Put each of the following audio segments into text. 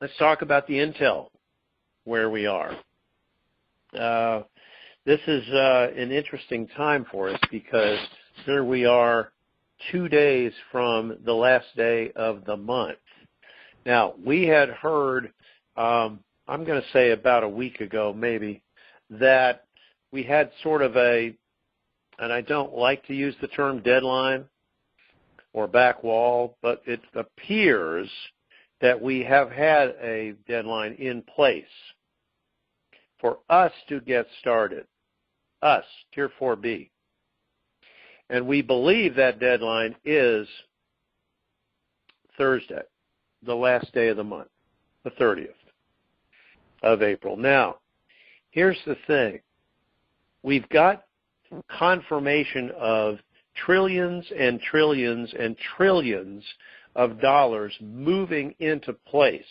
let's talk about the Intell, where we are. This is an interesting time for us because here we are 2 days from the last day of the month. Now, we had heard, I'm going to say about a week ago maybe, that we had sort of and I don't like to use the term deadline or back wall, but it appears that we have had a deadline in place for us to get started, us, Tier 4B. And we believe that deadline is Thursday, the last day of the month, the 30th of April. Now, here's the thing. We've got confirmation of trillions and trillions and trillions of dollars moving into place.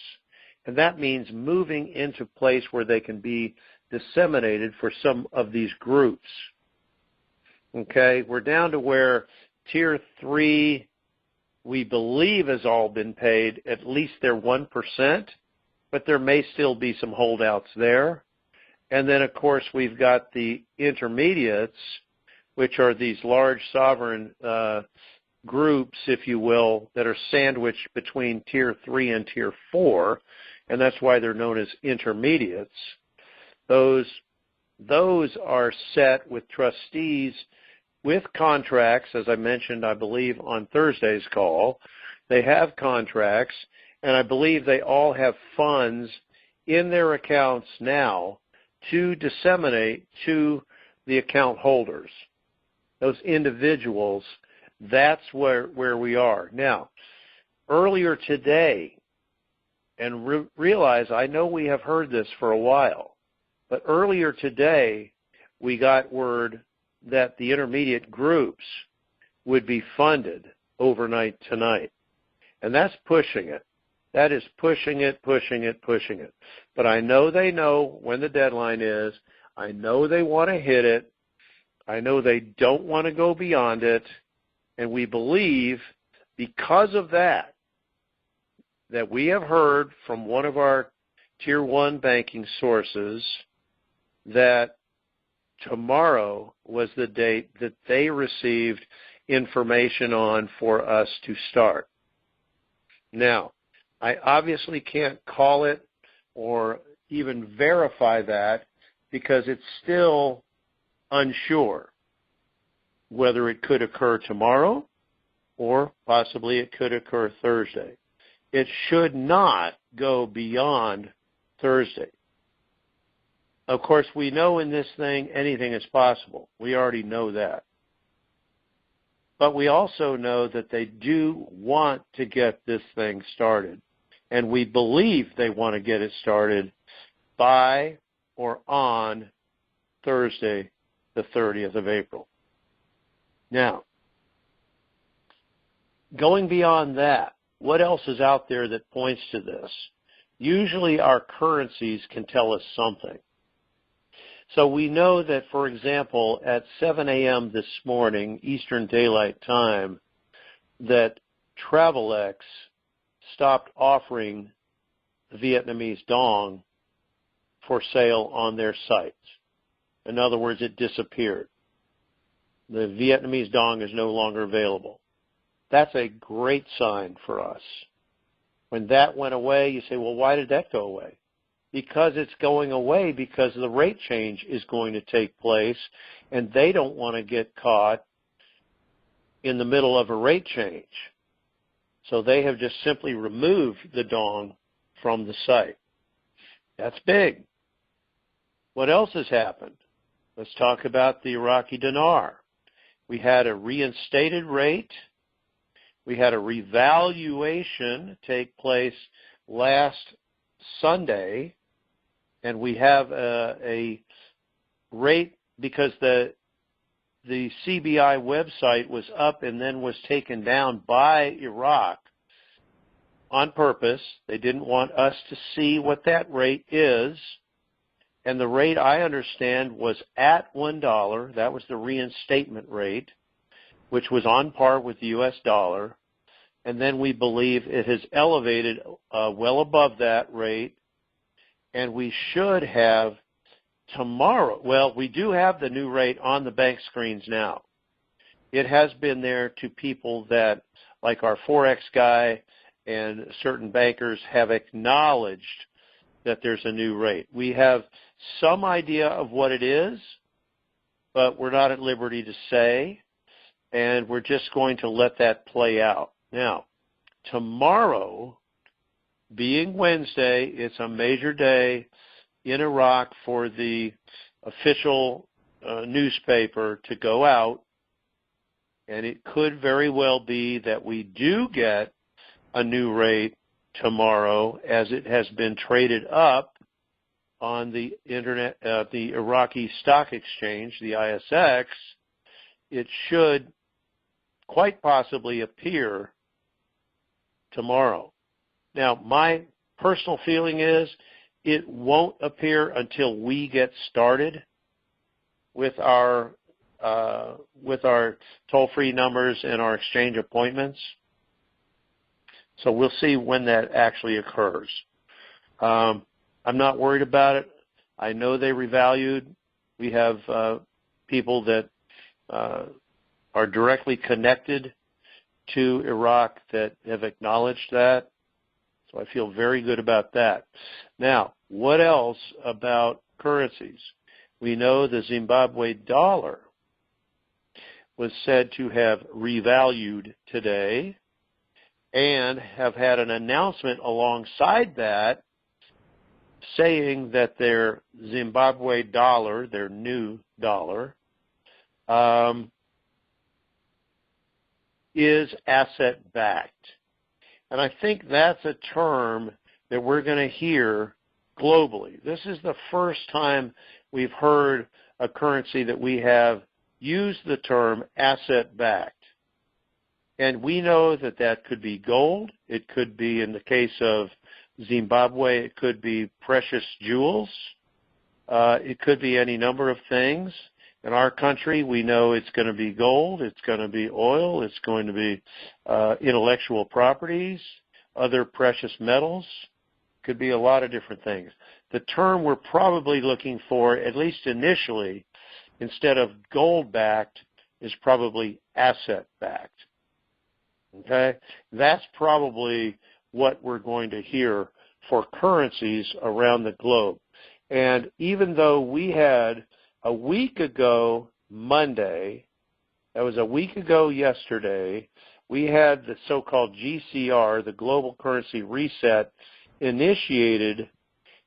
And that means moving into place where they can be disseminated for some of these groups. Okay, we're down to where Tier 3, we believe, has all been paid, at least their 1%, but there may still be some holdouts there. And then, of course, we've got the intermediates, which are these large sovereign groups, if you will, that are sandwiched between Tier 3 and Tier 4, and that's why they're known as intermediates. Those are set with trustees with contracts, as I mentioned, I believe, on Thursday's call. They have contracts, and I believe they all have funds in their accounts now to disseminate to the account holders, those individuals. That's where we are. Now, earlier today, and realize I know we have heard this for a while, but earlier today we got word that the intermediate groups would be funded overnight tonight. And that's pushing it. That is pushing it. But I know they know when the deadline is. I know they want to hit it. I know they don't want to go beyond it. And we believe, because of that we have heard from one of our Tier 1 banking sources that tomorrow was the date that they received information on for us to start. Now, I obviously can't call it or even verify that because it's still unsure whether it could occur tomorrow or possibly it could occur Thursday. It should not go beyond Thursday. Of course, we know in this thing anything is possible. We already know that. But we also know that they do want to get this thing started. And we believe they want to get it started by or on Thursday, the 30th of April. Now, going beyond that, what else is out there that points to this? Usually our currencies can tell us something. So we know that, for example, at 7 a.m. this morning, Eastern Daylight Time, that Travelex stopped offering the Vietnamese dong for sale on their sites. In other words, it disappeared. The Vietnamese dong is no longer available. That's a great sign for us. When that went away, you say, well, why did that go away? Because it's going away because the rate change is going to take place, and they don't want to get caught in the middle of a rate change. So they have just simply removed the dong from the site. That's big. What else has happened? Let's talk about the Iraqi dinar. We had a reinstated rate. We had a revaluation take place last Sunday, and we have a rate because the CBI website was up and then was taken down by Iraq on purpose. They didn't want us to see what that rate is. And the rate, I understand, was at $1. That was the reinstatement rate, which was on par with the U.S. dollar. and then we believe it has elevated well above that rate, and we should have tomorrow. Well, we do have the new rate on the bank screens now. It has been there to people that, like our Forex guy and certain bankers, have acknowledged that there's a new rate. We have some idea of what it is, but we're not at liberty to say, and we're just going to let that play out. Now, tomorrow, being Wednesday, it's a major day in Iraq for the official newspaper to go out, and it could very well be that we do get a new rate tomorrow, as it has been traded up on the internet, the Iraqi Stock Exchange, the ISX. It should quite possibly appear tomorrow. Now, my personal feeling is it won't appear until we get started with our toll-free numbers and our exchange appointments. So we'll see when that actually occurs. I'm not worried about it. I know they revalued. We have people that are directly connected to Iraq that have acknowledged that. So I feel very good about that. Now, what else about currencies? We know the Zimbabwe dollar was said to have revalued today, and have had an announcement alongside that saying that their Zimbabwe dollar, their new dollar, is asset-backed. And I think that's a term that we're going to hear globally. This is the first time we've heard a currency that we have used the term asset-backed. And we know that that could be gold. It could be, in the case of Zimbabwe, it could be precious jewels. It could be any number of things. In our country, we know it's going to be gold, it's going to be oil, it's going to be intellectual properties, other precious metals. Could be a lot of different things. The term we're probably looking for, at least initially, instead of gold-backed, is probably asset-backed. Okay? That's probably what we're going to hear for currencies around the globe. And even though we had a week ago Monday, that was a week ago yesterday, we had the so-called GCR, the global currency reset, initiated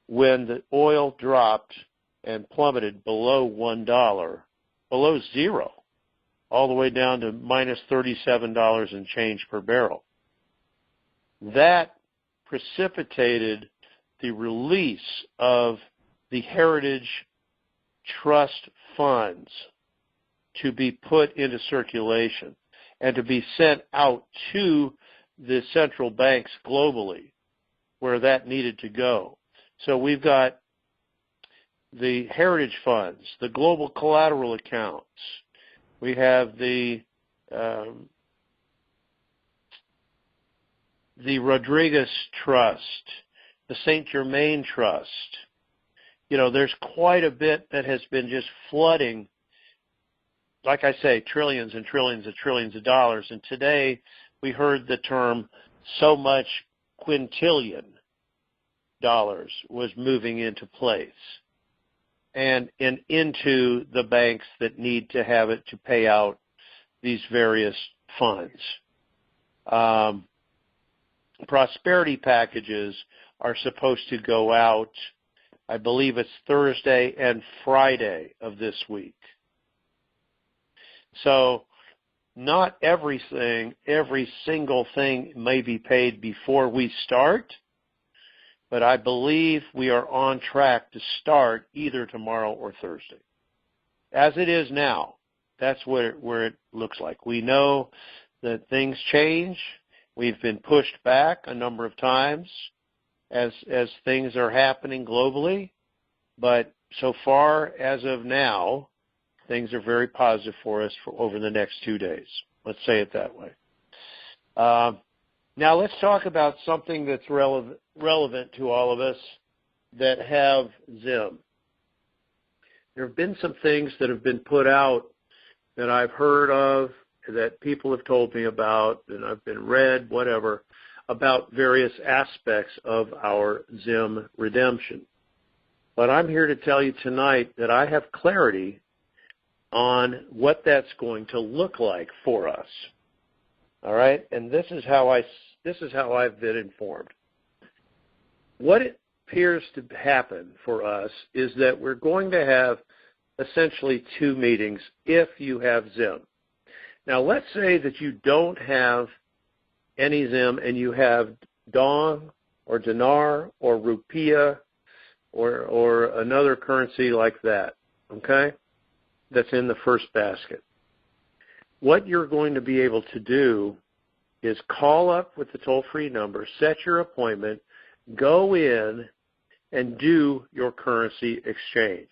when the oil dropped and plummeted below $1, below zero, all the way down to minus $37 and change per barrel. That precipitated the release of the Heritage Trust funds to be put into circulation and to be sent out to the central banks globally where that needed to go. So we've got the Heritage funds, the global collateral accounts. We have the Rodriguez Trust, the St. Germain Trust. You know, there's quite a bit that has been just flooding, like I say, trillions and trillions and trillions of dollars. And today we heard the term so much quintillion dollars was moving into place and into the banks that need to have it to pay out these various funds. Prosperity packages are supposed to go out, I believe it's Thursday and Friday of this week. So not everything, every single thing may be paid before we start, but I believe we are on track to start either tomorrow or Thursday. As it is now, that's where it looks like. We know that things change. We've been pushed back a number of times as things are happening globally, but so far as of now, things are very positive for us for over the next 2 days. Let's say it that way. Now let's talk about something that's relevant to all of us that have Zim. There have been some things that have been put out that I've heard of, that people have told me about, and I've been read, whatever, about various aspects of our Zim redemption. But I'm here to tell you tonight that I have clarity on what that's going to look like for us. All right? And this is how I've been informed. What it appears to happen for us is that we're going to have essentially two meetings if you have Zim. Now, let's say that you don't have any Zim and you have Dong or Dinar or Rupiah or another currency like that, okay, that's in the first basket. What you're going to be able to do is call up with the toll-free number, set your appointment, go in, and do your currency exchange.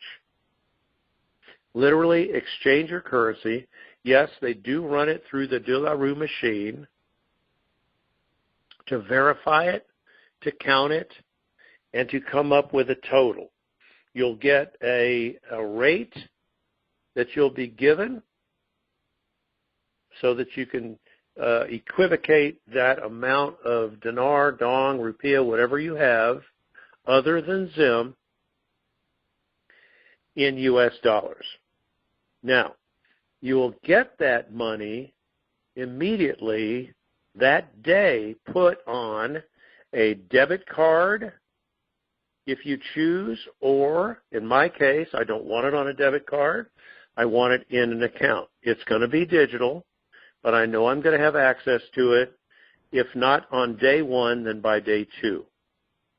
Literally exchange your currency. Yes, they do run it through the De La Rue machine to verify it, to count it, and to come up with a total. You'll get a rate that you'll be given so that you can equivocate that amount of dinar, dong, rupiah, whatever you have, other than Zim, in U.S. dollars. Now, you will get that money immediately that day put on a debit card if you choose, or in my case, I don't want it on a debit card. I want it in an account. It's going to be digital, but I know I'm going to have access to it, if not on day one, then by day two,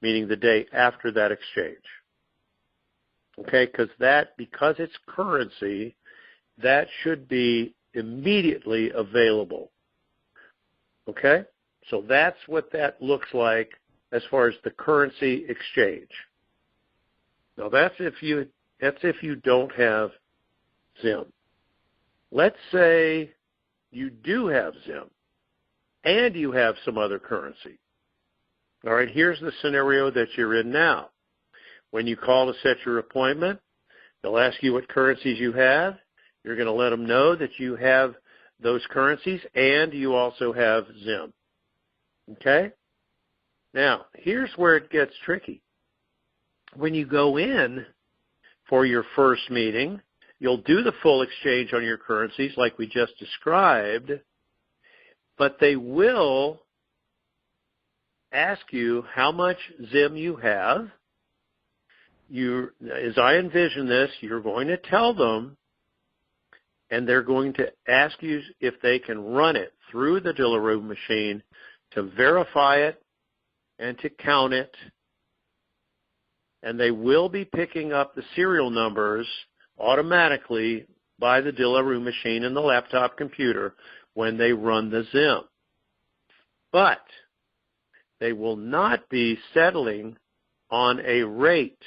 meaning the day after that exchange. Okay, because it's currency, that should be immediately available. Okay, so that's what that looks like as far as the currency exchange. Now that's if you don't have Zim. Let's say you do have Zim and you have some other currency. All right, here's the scenario that you're in now. When you call to set your appointment, they'll ask you what currencies you have. You're going to let them know that you have those currencies and you also have Zim. Okay? Now, here's where it gets tricky. When you go in for your first meeting, you'll do the full exchange on your currencies like we just described, but they will ask you how much Zim you have. As I envision this, you're going to tell them, and they're going to ask you if they can run it through the De La Rue machine to verify it and to count it. And they will be picking up the serial numbers automatically by the De La Rue machine in the laptop computer when they run the Zim. But they will not be settling on a rate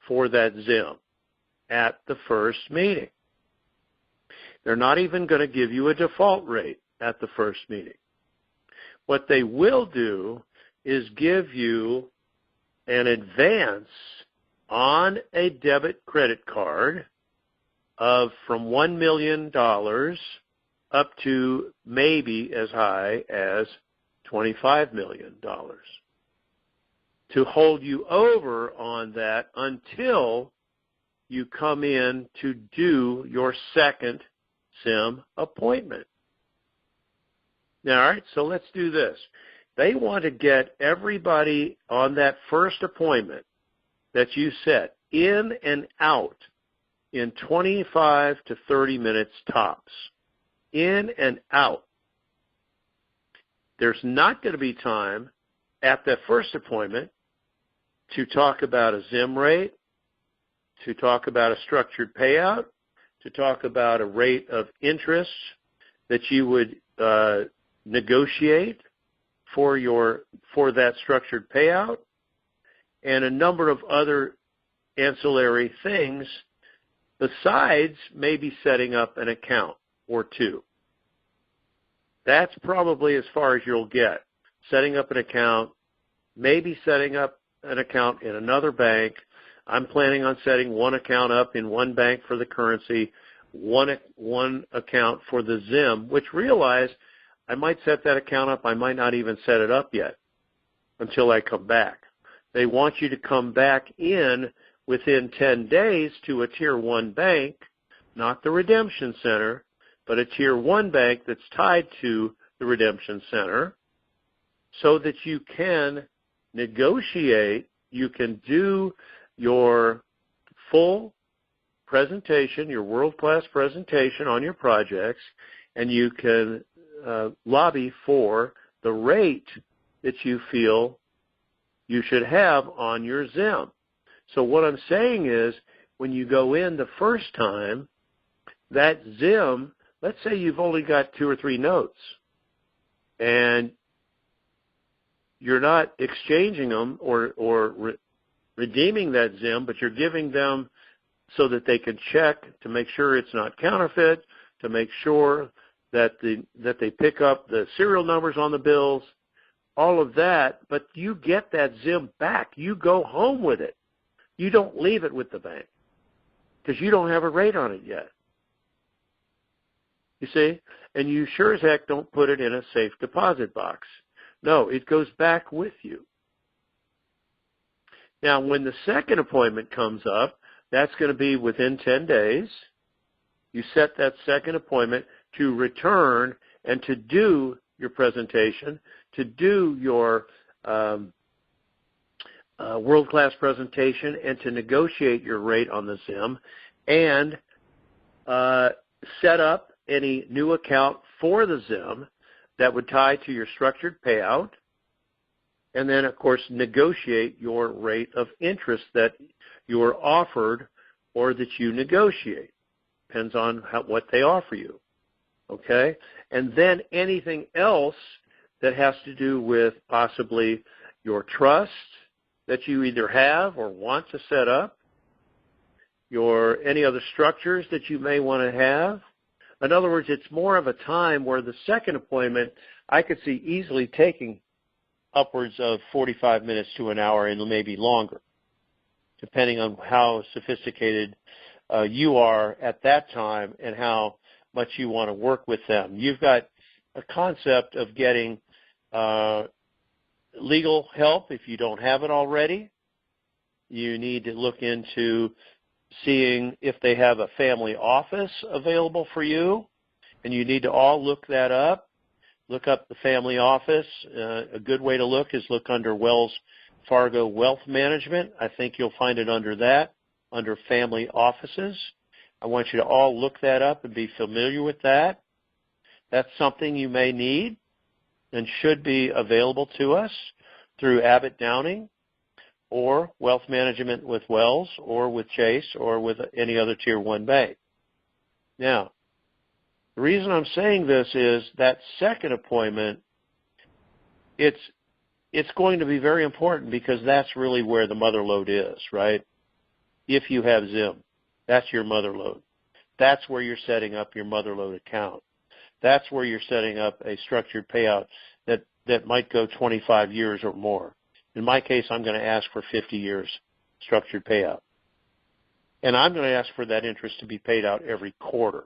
for that Zim at the first meeting. They're not even going to give you a default rate at the first meeting. What they will do is give you an advance on a debit credit card of from $1 million up to maybe as high as $25 million to hold you over on that until you come in to do your second Zim appointment. Now, all right, so let's do this. They want to get everybody on that first appointment that you set in and out in 25 to 30 minutes tops. In and out. There's not going to be time at that first appointment to talk about a Zim rate, to talk about a structured payout, to talk about a rate of interest that you would negotiate for that structured payout, and a number of other ancillary things besides maybe setting up an account or two. That's probably as far as you'll get setting up an account, maybe setting up an account in another bank. I'm planning on setting one account up in one bank for the currency, one account for the ZIM, which realize I might set that account up. I might not even set it up yet until I come back. They want you to come back in within 10 days to a Tier 1 bank, not the Redemption Center, but a Tier 1 bank that's tied to the Redemption Center, so that you can negotiate, you can do your full presentation, your world-class presentation on your projects, and you can lobby for the rate that you feel you should have on your ZIM. So what I'm saying is, when you go in the first time, that ZIM, let's say you've only got 2 or 3 notes, and you're not exchanging them or redeeming that ZIM, but you're giving them so that they can check to make sure it's not counterfeit, to make sure that they pick up the serial numbers on the bills, all of that, but you get that ZIM back. You go home with it. You don't leave it with the bank because you don't have a rate on it yet. You see? And you sure as heck don't put it in a safe deposit box. No, it goes back with you. Now, when the second appointment comes up, that's going to be within 10 days. You set that second appointment to return and to do your presentation, to do your world-class presentation, and to negotiate your rate on the ZIM, and set up any new account for the ZIM that would tie to your structured payout, and then, of course, negotiate your rate of interest that you are offered or that you negotiate. Depends on what they offer you, okay? And then anything else that has to do with possibly your trust that you either have or want to set up, any other structures that you may want to have. In other words, it's more of a time where the second appointment I could see easily taking upwards of 45 minutes to an hour and maybe longer, depending on how sophisticated you are at that time and how much you want to work with them. You've got a concept of getting legal help if you don't have it already. You need to look into seeing if they have a family office available for you, and you need to all look that up. Look up the family office. A good way to look is look under Wells Fargo Wealth Management. I think you'll find it under that, under family offices. I want you to all look that up and be familiar with that. That's something you may need and should be available to us through Abbott Downing or Wealth Management with Wells or with Chase or with any other Tier 1 bank. Now, the reason I'm saying this is that second appointment, it's going to be very important because that's really where the mother load is, right? If you have ZIM, that's your mother load. That's where you're setting up your mother load account. That's where you're setting up a structured payout that might go 25 years or more. In my case, I'm going to ask for 50 years structured payout. And I'm going to ask for that interest to be paid out every quarter.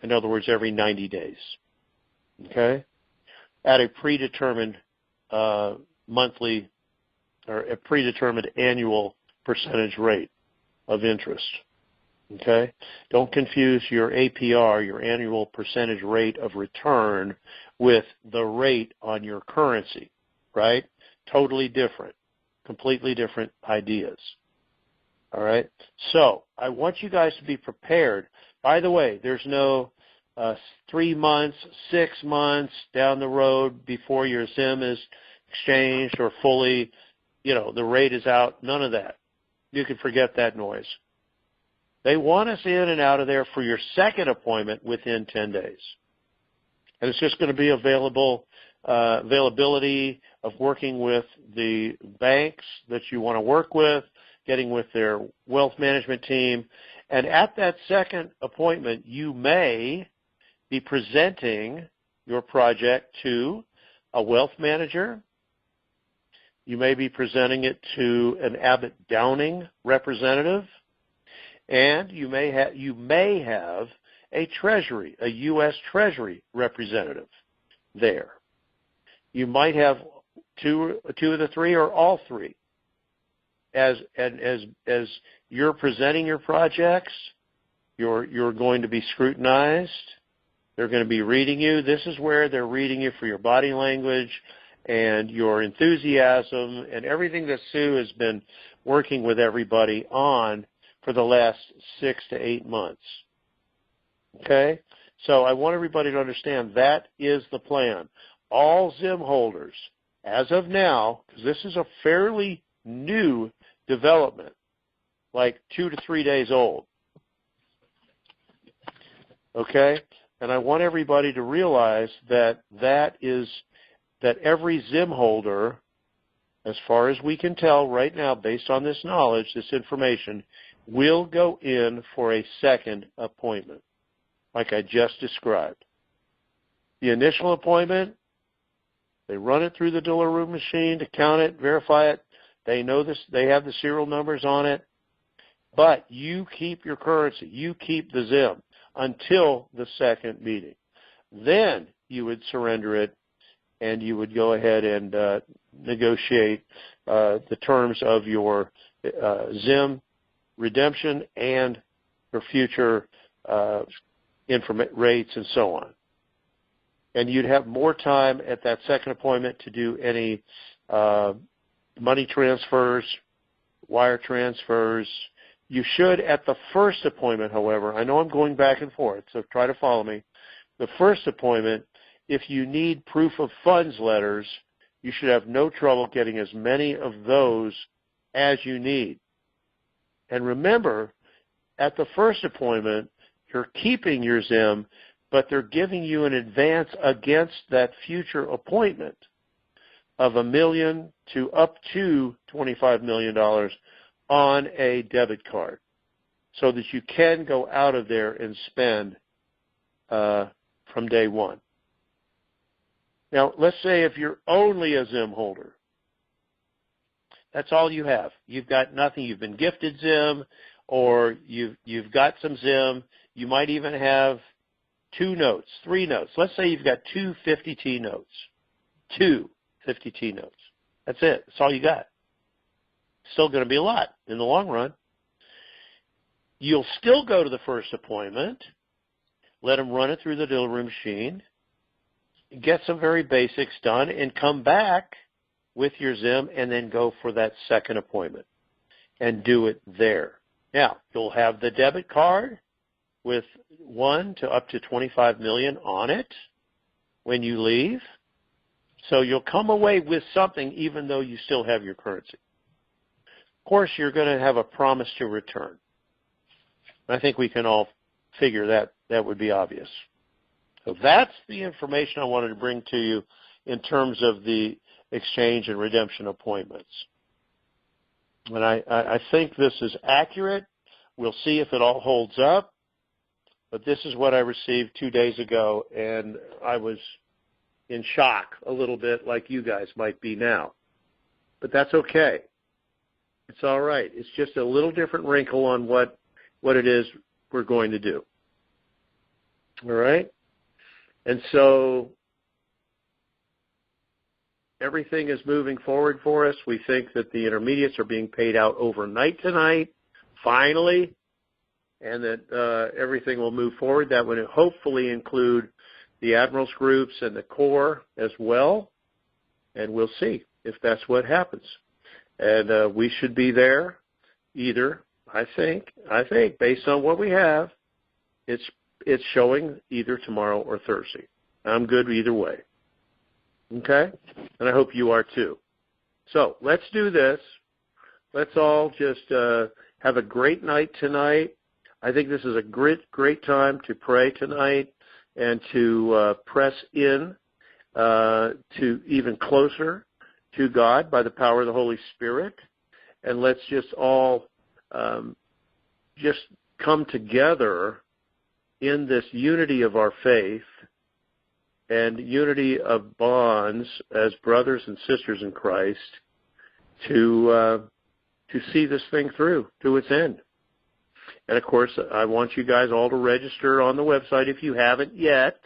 In other words, every 90 days. Okay? At a predetermined monthly or a predetermined annual percentage rate of interest. Okay? Don't confuse your APR, your annual percentage rate of return, with the rate on your currency, right? Totally different, completely different ideas. All right? So I want you guys to be prepared. By the way, there's no 3 months, 6 months down the road before your ZIM is exchanged or fully, the rate is out. None of that. You can forget that noise. They want us in and out of there for your second appointment within 10 days. And it's just going to be availability of working with the banks that you want to work with, getting with their wealth management team. And at that second appointment, you may be presenting your project to a wealth manager. You may be presenting it to an Abbott Downing representative, and you may have a Treasury, a U.S. Treasury representative there. You might have two of the three or all three. As you're presenting your projects, you're going to be scrutinized. They're going to be reading you. This is where they're reading you for your body language and your enthusiasm and everything that Sue has been working with everybody on for the last 6 to 8 months. Okay? So I want everybody to understand that is the plan. All Zim holders, as of now, because this is a fairly new development, like 2 to 3 days old. Okay? And I want everybody to realize that every Zim holder, as far as we can tell right now, based on this knowledge, this information, will go in for a second appointment, like I just described. The initial appointment, they run it through the dealer room machine to count it, verify it. They know this. They have the serial numbers on it. But you keep your currency. You keep the Zim until the second meeting. Then you would surrender it, and you would go ahead and negotiate the terms of your Zim redemption and your future rates and so on. And you'd have more time at that second appointment to do any money transfers, wire transfers. You should at the first appointment, however, I know I'm going back and forth, so try to follow me. The first appointment, if you need proof of funds letters, you should have no trouble getting as many of those as you need. And remember, at the first appointment, you're keeping your Zim, but they're giving you an advance against that future appointment of $1 million to up to $25 million on a debit card so that you can go out of there and spend from day one. Now, let's say if you're only a Zim holder, that's all you have. You've got nothing. You've been gifted Zim, or you've got some Zim. You might even have 2 notes, 3 notes. Let's say you've got 2 50T notes. 2 50T notes. That's it. That's all you got. Still going to be a lot in the long run. You'll still go to the first appointment, let them run it through the dealer room machine, get some very basics done, and come back with your Zim and then go for that second appointment and do it there. Now, you'll have the debit card with 1 to up to 25 million on it when you leave. So you'll come away with something even though you still have your currency. Of course, you're going to have a promise to return. I think we can all figure that would be obvious. So that's the information I wanted to bring to you in terms of the exchange and redemption appointments. And I think this is accurate. We'll see if it all holds up. But this is what I received 2 days ago, and I was in shock a little bit like you guys might be now. But that's okay. It's all right. It's just a little different wrinkle on what it is we're going to do. All right? And so everything is moving forward for us. We think that the intermediates are being paid out overnight tonight, finally, and that everything will move forward. That would hopefully include the admirals groups and the Corps as well, and we'll see if that's what happens. And we should be there either, I think, based on what we have, it's showing either tomorrow or Thursday. I'm good either way. Okay? And I hope you are too. So let's do this. Let's all just have a great night tonight. I think this is a great time to pray tonight and to press in to even closer to God by the power of the Holy Spirit. And let's just all just come together in this unity of our faith and unity of bonds as brothers and sisters in Christ to see this thing through to its end. And, of course, I want you guys all to register on the website if you haven't yet.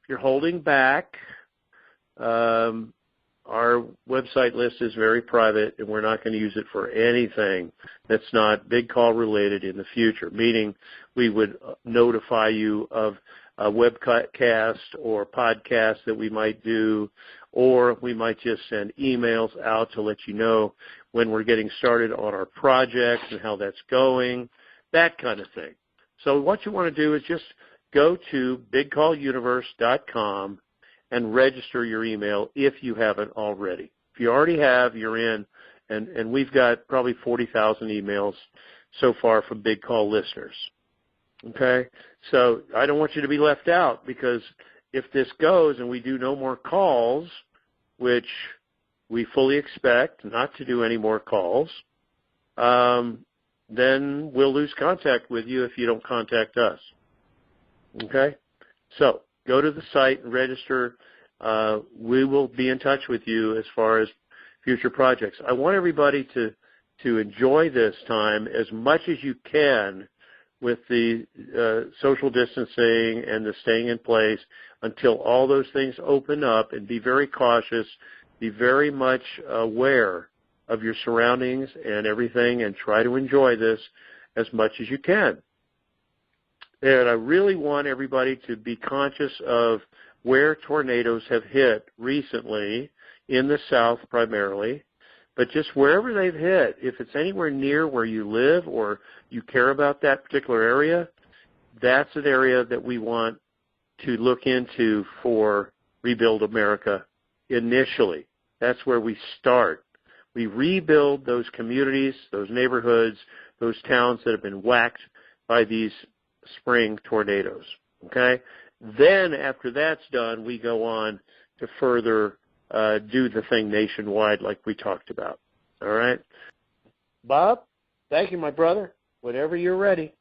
If you're holding back, our website list is very private, and we're not going to use it for anything that's not big call related in the future, meaning we would notify you of a webcast or podcast that we might do, or we might just send emails out to let you know when we're getting started on our projects and how that's going, that kind of thing. So what you want to do is just go to bigcalluniverse.com and register your email if you haven't already. If you already have, you're in, and we've got probably 40,000 emails so far from Big Call listeners. Okay? So I don't want you to be left out, because if this goes and we do no more calls, which we fully expect not to do any more calls, then we'll lose contact with you if you don't contact us. Okay? So go to the site and register. We will be in touch with you as far as future projects. I want everybody to enjoy this time as much as you can with the social distancing and the staying in place until all those things open up, and be very cautious, be very much aware of your surroundings and everything, and try to enjoy this as much as you can. And I really want everybody to be conscious of where tornadoes have hit recently, in the South primarily, but just wherever they've hit, if it's anywhere near where you live or you care about that particular area, that's an area that we want to look into for Rebuild America initially. That's where we start. We rebuild those communities, those neighborhoods, those towns that have been whacked by these spring tornadoes, okay? Then after that's done, we go on to further do the thing nationwide like we talked about, all right? Bob, thank you, my brother. Whenever you're ready.